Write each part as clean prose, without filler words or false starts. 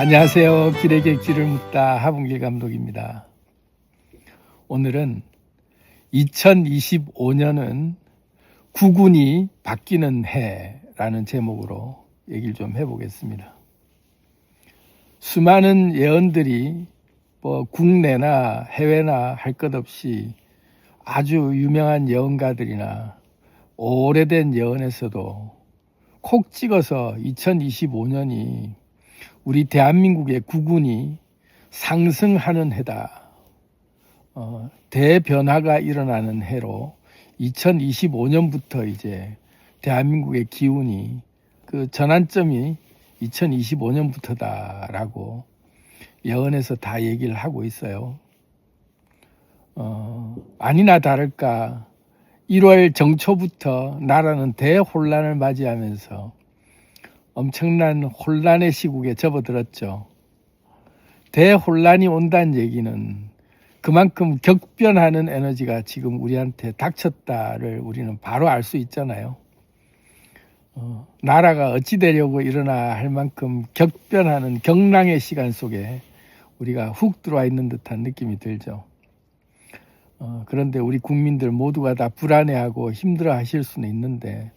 안녕하세요. 길의 객지를 묻다 하봉길 감독입니다. 오늘은 2025년은 국운이 바뀌는 해라는 제목으로 얘기를 좀 해보겠습니다. 수많은 예언들이 국내나 해외나 할 것 없이 아주 유명한 예언가들이나 오래된 예언에서도 콕 찍어서 2025년이 우리 대한민국의 국운이 상승하는 해다. 대변화가 일어나는 해로 2025년부터 이제 대한민국의 기운이 그 전환점이 2025년부터다라고 예언에서 다 얘기를 하고 있어요. 아니나 다를까 1월 정초부터 나라는 대혼란을 맞이하면서 엄청난 혼란의 시국에 접어들었죠. 대혼란이 온다는 얘기는 그만큼 격변하는 에너지가 지금 우리한테 닥쳤다를 우리는 바로 알 수 있잖아요. 나라가 어찌 되려고 일어나 할 만큼 격변하는 경랑의 시간 속에 우리가 훅 들어와 있는 듯한 느낌이 들죠. 그런데 우리 국민들 모두가 다 불안해하고 힘들어 하실 수는 있는데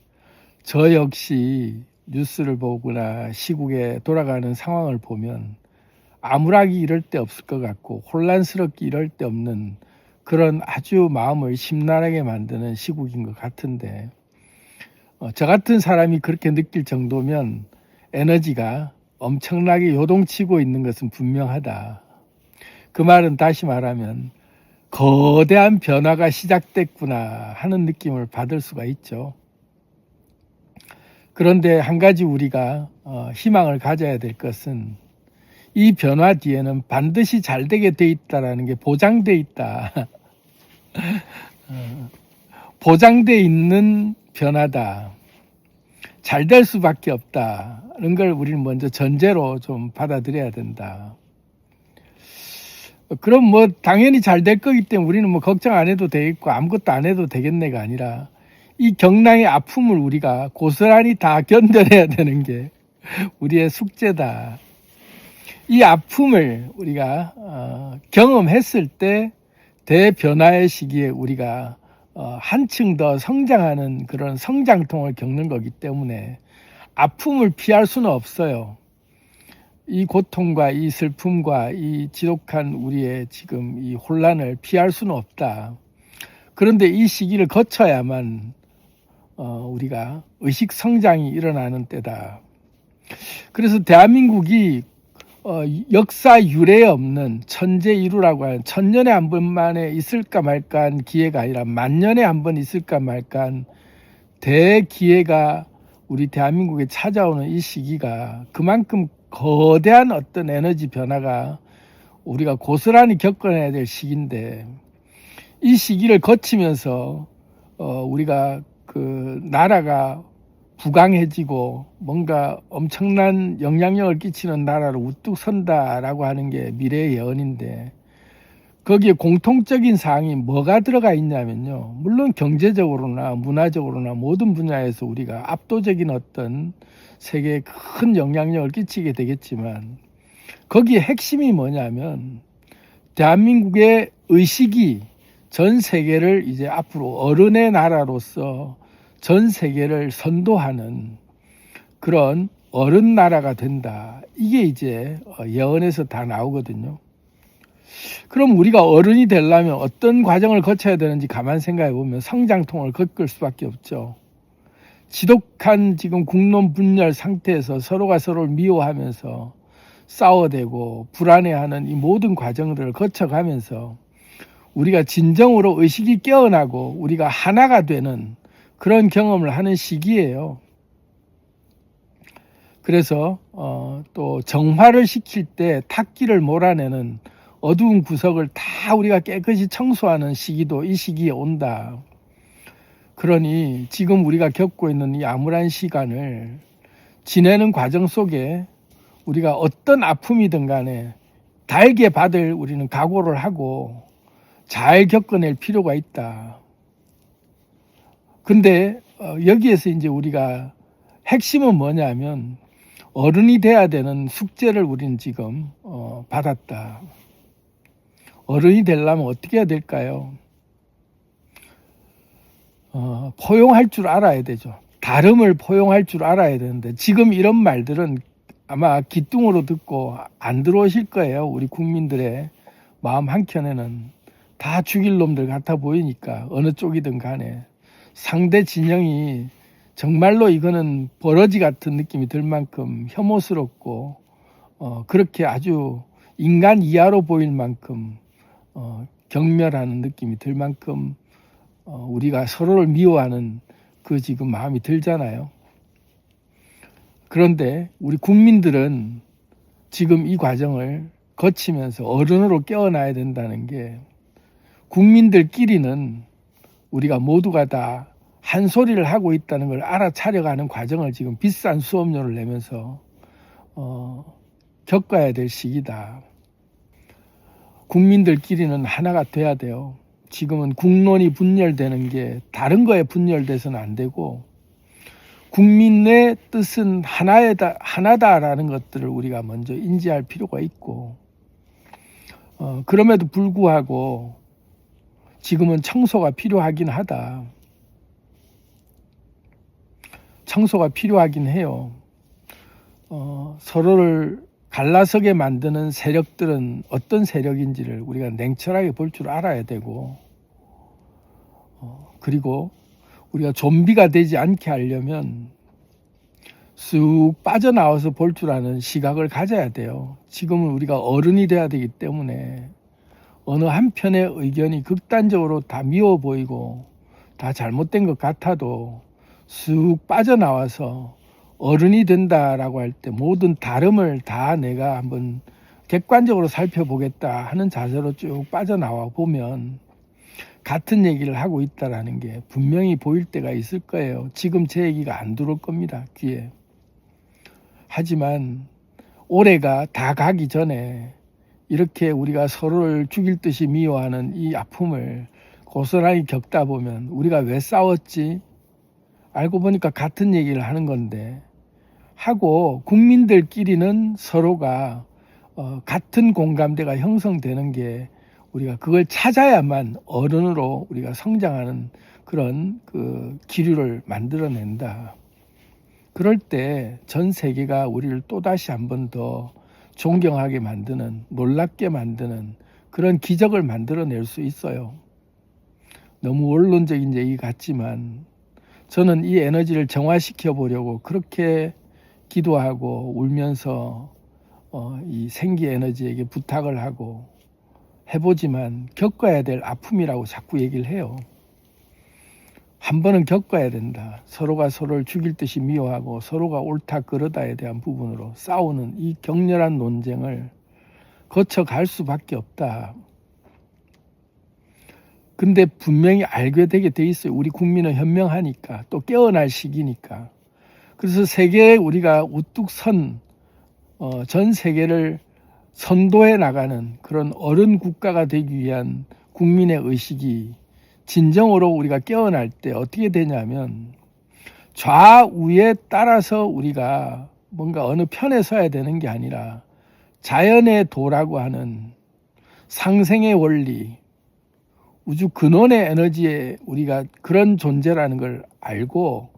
저 역시 뉴스를 보거나 시국에 돌아가는 상황을 보면 암울하기 이럴 데 없을 것 같고 혼란스럽기 이럴 데 없는 그런 아주 마음을 심란하게 만드는 시국인 것 같은데 저 같은 사람이 그렇게 느낄 정도면 에너지가 엄청나게 요동치고 있는 것은 분명하다. 그 말은 다시 말하면 거대한 변화가 시작됐구나 하는 느낌을 받을 수가 있죠. 그런데 한 가지 우리가 희망을 가져야 될 것은 이 변화 뒤에는 반드시 잘 되게 돼 있다라는 게 보장돼 있다. 보장돼 있는 변화다. 잘 될 수밖에 없다는 걸 우리는 먼저 전제로 좀 받아들여야 된다. 그럼 당연히 잘 될 거기 때문에 우리는 걱정 안 해도 되겠고 아무것도 안 해도 되겠네가 아니라 이 경랑의 아픔을 우리가 고스란히 다 견뎌내야 되는 게 우리의 숙제다. 이 아픔을 우리가 경험했을 때 대변화의 시기에 우리가 한층 더 성장하는 그런 성장통을 겪는 거기 때문에 아픔을 피할 수는 없어요. 이 고통과 이 슬픔과 이 지독한 우리의 지금 이 혼란을 피할 수는 없다. 그런데 이 시기를 거쳐야만 우리가 의식 성장이 일어나는 때다. 그래서 대한민국이 역사 유례 없는 천재일우라고 하는 천년에 한 번만에 있을까 말까 한 기회가 아니라 만년에 한 번 있을까 말까 한 대기회가 우리 대한민국에 찾아오는 이 시기가 그만큼 거대한 어떤 에너지 변화가 우리가 고스란히 겪어내야 될 시기인데 이 시기를 거치면서 우리가 그 나라가 부강해지고 뭔가 엄청난 영향력을 끼치는 나라로 우뚝 선다라고 하는 게 미래의 예언인데 거기에 공통적인 사항이 뭐가 들어가 있냐면요. 물론 경제적으로나 문화적으로나 모든 분야에서 우리가 압도적인 어떤 세계에 큰 영향력을 끼치게 되겠지만 거기에 핵심이 뭐냐면 대한민국의 의식이 전 세계를 이제 앞으로 어른의 나라로서 전 세계를 선도하는 그런 어른 나라가 된다. 이게 이제 예언에서 다 나오거든요. 그럼 우리가 어른이 되려면 어떤 과정을 거쳐야 되는지 가만 생각해 보면 성장통을 겪을 수밖에 없죠. 지독한 지금 국론 분열 상태에서 서로가 서로를 미워하면서 싸워대고 불안해하는 이 모든 과정들을 거쳐가면서 우리가 진정으로 의식이 깨어나고 우리가 하나가 되는 그런 경험을 하는 시기예요. 그래서 또 정화를 시킬 때 탁기를 몰아내는 어두운 구석을 다 우리가 깨끗이 청소하는 시기도 이 시기에 온다. 그러니 지금 우리가 겪고 있는 이 암울한 시간을 지내는 과정 속에 우리가 어떤 아픔이든 간에 달게 받을 우리는 각오를 하고 잘 겪어낼 필요가 있다. 근데 여기에서 이제 우리가 핵심은 뭐냐면 어른이 돼야 되는 숙제를 우리는 지금 받았다. 어른이 되려면 어떻게 해야 될까요? 포용할 줄 알아야 되죠. 다름을 포용할 줄 알아야 되는데 지금 이런 말들은 아마 기뚱으로 듣고 안 들어오실 거예요. 우리 국민들의 마음 한켠에는 다 죽일 놈들 같아 보이니까 어느 쪽이든 간에 상대 진영이 정말로 이거는 버러지 같은 느낌이 들 만큼 혐오스럽고 그렇게 아주 인간 이하로 보일 만큼 경멸하는 느낌이 들 만큼 우리가 서로를 미워하는 그 지금 마음이 들잖아요. 그런데 우리 국민들은 지금 이 과정을 거치면서 어른으로 깨어나야 된다는 게 국민들끼리는 우리가 모두가 다 한 소리를 하고 있다는 걸 알아차려가는 과정을 지금 비싼 수업료를 내면서 겪어야 될 시기다. 국민들끼리는 하나가 돼야 돼요. 지금은 국론이 분열되는 게 다른 거에 분열돼서는 안 되고 국민의 뜻은 하나다라는 것들을 우리가 먼저 인지할 필요가 있고 그럼에도 불구하고 지금은 청소가 필요하긴 하다. 청소가 필요하긴 해요. 서로를 갈라서게 만드는 세력들은 어떤 세력인지를 우리가 냉철하게 볼 줄 알아야 되고 그리고 우리가 좀비가 되지 않게 하려면 쑥 빠져나와서 볼 줄 아는 시각을 가져야 돼요. 지금은 우리가 어른이 돼야 되기 때문에 어느 한편의 의견이 극단적으로 다 미워 보이고 다 잘못된 것 같아도 쑥 빠져나와서 어른이 된다라고 할 때 모든 다름을 다 내가 한번 객관적으로 살펴보겠다 하는 자세로 쭉 빠져나와 보면 같은 얘기를 하고 있다라는 게 분명히 보일 때가 있을 거예요. 지금 제 얘기가 안 들어올 겁니다, 귀에. 하지만 올해가 다 가기 전에 이렇게 우리가 서로를 죽일 듯이 미워하는 이 아픔을 고스란히 겪다 보면 우리가 왜 싸웠지? 알고 보니까 같은 얘기를 하는 건데 하고 국민들끼리는 서로가 같은 공감대가 형성되는 게 우리가 그걸 찾아야만 어른으로 우리가 성장하는 그런 그 기류를 만들어낸다. 그럴 때 전 세계가 우리를 또다시 한 번 더 존경하게 만드는, 놀랍게 만드는 그런 기적을 만들어낼 수 있어요. 너무 원론적인 얘기 같지만 저는 이 에너지를 정화시켜 보려고 그렇게 기도하고 울면서 이 생기 에너지에게 부탁을 하고 해보지만 겪어야 될 아픔이라고 자꾸 얘기를 해요. 한 번은 겪어야 된다. 서로가 서로를 죽일 듯이 미워하고 서로가 옳다 그르다에 대한 부분으로 싸우는 이 격렬한 논쟁을 거쳐갈 수밖에 없다. 근데 분명히 알게 되게 돼 있어요. 우리 국민은 현명하니까 또 깨어날 시기니까. 그래서 세계에 우리가 우뚝 선 전 세계를 선도해 나가는 그런 어른 국가가 되기 위한 국민의 의식이 진정으로 우리가 깨어날 때 어떻게 되냐면 좌우에 따라서 우리가 뭔가 어느 편에 서야 되는 게 아니라 자연의 도라고 하는 상생의 원리, 우주 근원의 에너지에 우리가 그런 존재라는 걸 알고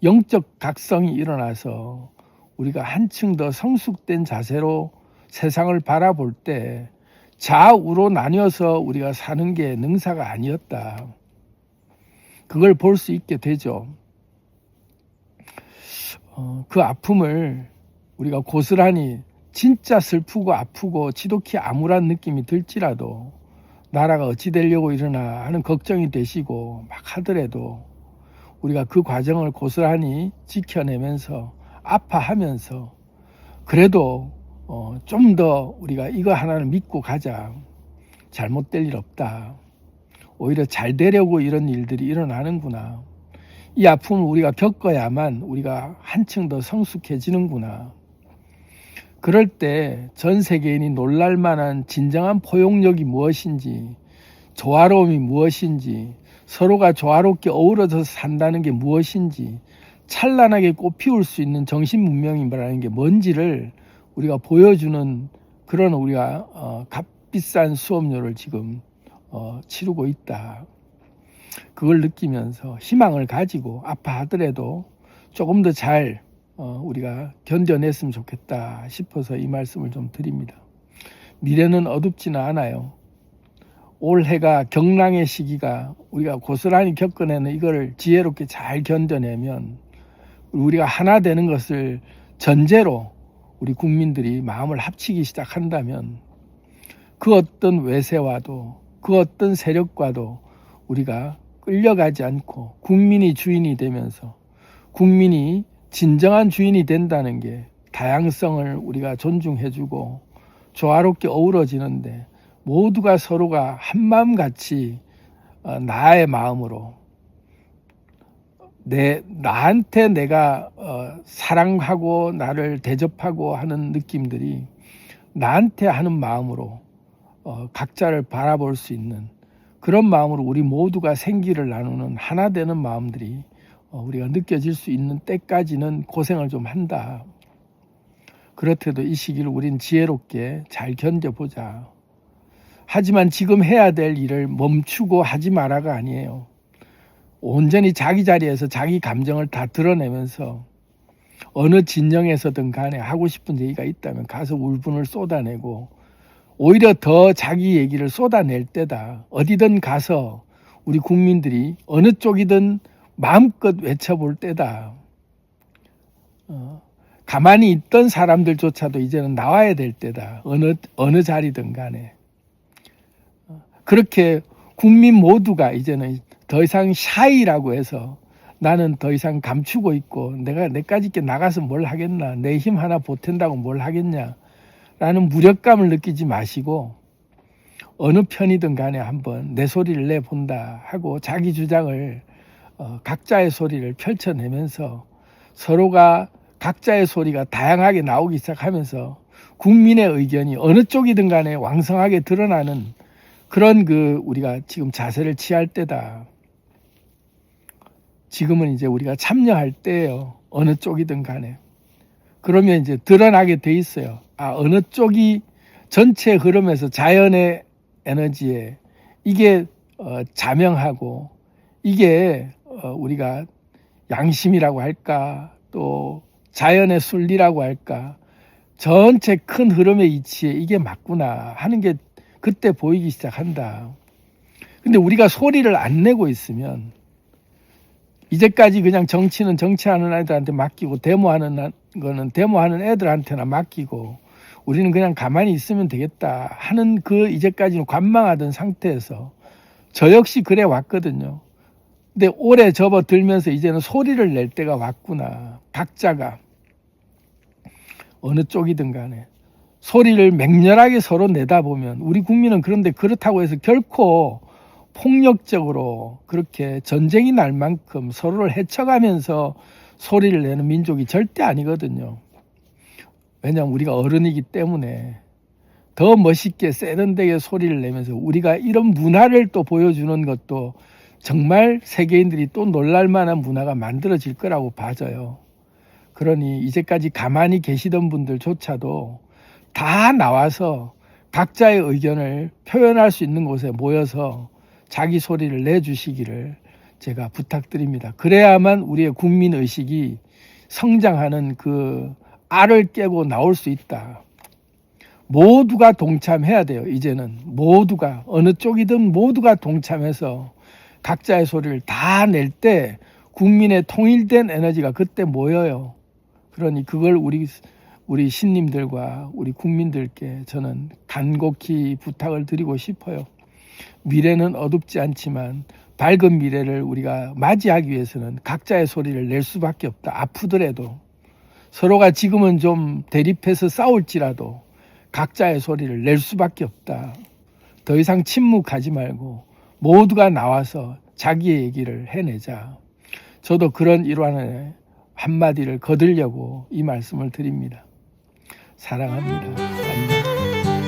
영적 각성이 일어나서 우리가 한층 더 성숙된 자세로 세상을 바라볼 때 좌우로 나뉘어서 우리가 사는 게 능사가 아니었다. 그걸 볼 수 있게 되죠. 그 아픔을 우리가 고스란히 진짜 슬프고 아프고 지독히 암울한 느낌이 들지라도 나라가 어찌 되려고 이러나 하는 걱정이 되시고 막 하더라도 우리가 그 과정을 고스란히 지켜내면서 아파하면서 그래도 좀 더 우리가 이거 하나를 믿고 가자. 잘못될 일 없다. 오히려 잘 되려고 이런 일들이 일어나는구나. 이 아픔을 우리가 겪어야만 우리가 한층 더 성숙해지는구나. 그럴 때 전 세계인이 놀랄 만한 진정한 포용력이 무엇인지, 조화로움이 무엇인지, 서로가 조화롭게 어우러져서 산다는 게 무엇인지 찬란하게 꽃피울 수 있는 정신 문명이라는 게 뭔지를 우리가 보여주는 그런 우리가 값비싼 수업료를 지금 치르고 있다. 그걸 느끼면서 희망을 가지고 아파하더라도 조금 더 잘 우리가 견뎌냈으면 좋겠다 싶어서 이 말씀을 좀 드립니다. 미래는 어둡지는 않아요. 올해가 경랑의 시기가 우리가 고스란히 겪어내는 이걸 지혜롭게 잘 견뎌내면 우리가 하나 되는 것을 전제로 우리 국민들이 마음을 합치기 시작한다면 그 어떤 외세와도 그 어떤 세력과도 우리가 끌려가지 않고 국민이 주인이 되면서 국민이 진정한 주인이 된다는 게 다양성을 우리가 존중해주고 조화롭게 어우러지는데 모두가 서로가 한마음 같이 나의 마음으로 나한테 내가 사랑하고 나를 대접하고 하는 느낌들이 나한테 하는 마음으로 각자를 바라볼 수 있는 그런 마음으로 우리 모두가 생기를 나누는 하나 되는 마음들이 우리가 느껴질 수 있는 때까지는 고생을 좀 한다. 그렇대도 이 시기를 우린 지혜롭게 잘 견뎌보자. 하지만 지금 해야 될 일을 멈추고 하지 마라가 아니에요. 온전히 자기 자리에서 자기 감정을 다 드러내면서 어느 진영에서든 간에 하고 싶은 얘기가 있다면 가서 울분을 쏟아내고 오히려 더 자기 얘기를 쏟아낼 때다. 어디든 가서 우리 국민들이 어느 쪽이든 마음껏 외쳐볼 때다. 가만히 있던 사람들조차도 이제는 나와야 될 때다. 어느 자리든 간에. 그렇게 국민 모두가 이제는 더 이상 샤이라고 해서 나는 더 이상 감추고 있고 내가 내까지 있게 나가서 뭘 하겠나, 내 힘 하나 보탠다고 뭘 하겠냐 라는 무력감을 느끼지 마시고 어느 편이든 간에 한번 내 소리를 내본다 하고 자기 주장을 각자의 소리를 펼쳐내면서 서로가 각자의 소리가 다양하게 나오기 시작하면서 국민의 의견이 어느 쪽이든 간에 왕성하게 드러나는 그런 우리가 지금 자세를 취할 때다. 지금은 이제 우리가 참여할 때예요. 어느 쪽이든 간에. 그러면 이제 드러나게 돼 있어요. 어느 쪽이 전체 흐름에서 자연의 에너지에 이게 자명하고 이게 우리가 양심이라고 할까 또 자연의 순리라고 할까 전체 큰 흐름의 이치에 이게 맞구나 하는 게 그때 보이기 시작한다. 근데 우리가 소리를 안 내고 있으면 이제까지 그냥 정치는 정치하는 애들한테 맡기고 데모하는 거는 데모하는 애들한테나 맡기고 우리는 그냥 가만히 있으면 되겠다 하는 이제까지는 관망하던 상태에서 저 역시 그래 왔거든요. 근데 오래 접어들면서 이제는 소리를 낼 때가 왔구나. 각자가 어느 쪽이든 간에 소리를 맹렬하게 서로 내다보면 우리 국민은 그런데 그렇다고 해서 결코 폭력적으로 그렇게 전쟁이 날 만큼 서로를 해쳐가면서 소리를 내는 민족이 절대 아니거든요. 왜냐하면 우리가 어른이기 때문에 더 멋있게 세련되게 소리를 내면서 우리가 이런 문화를 또 보여주는 것도 정말 세계인들이 또 놀랄만한 문화가 만들어질 거라고 봐져요. 그러니 이제까지 가만히 계시던 분들조차도 다 나와서 각자의 의견을 표현할 수 있는 곳에 모여서 자기 소리를 내주시기를 제가 부탁드립니다. 그래야만 우리의 국민의식이 성장하는 알을 깨고 나올 수 있다. 모두가 동참해야 돼요. 이제는 모두가 어느 쪽이든 모두가 동참해서 각자의 소리를 다 낼 때 국민의 통일된 에너지가 그때 모여요. 그러니 그걸 우리 신님들과 우리 국민들께 저는 간곡히 부탁을 드리고 싶어요. 미래는 어둡지 않지만 밝은 미래를 우리가 맞이하기 위해서는 각자의 소리를 낼 수밖에 없다. 아프더라도 서로가 지금은 좀 대립해서 싸울지라도 각자의 소리를 낼 수밖에 없다. 더 이상 침묵하지 말고 모두가 나와서 자기의 얘기를 해내자. 저도 그런 일환의 한마디를 거두려고 이 말씀을 드립니다. 사랑합니다. 안녕.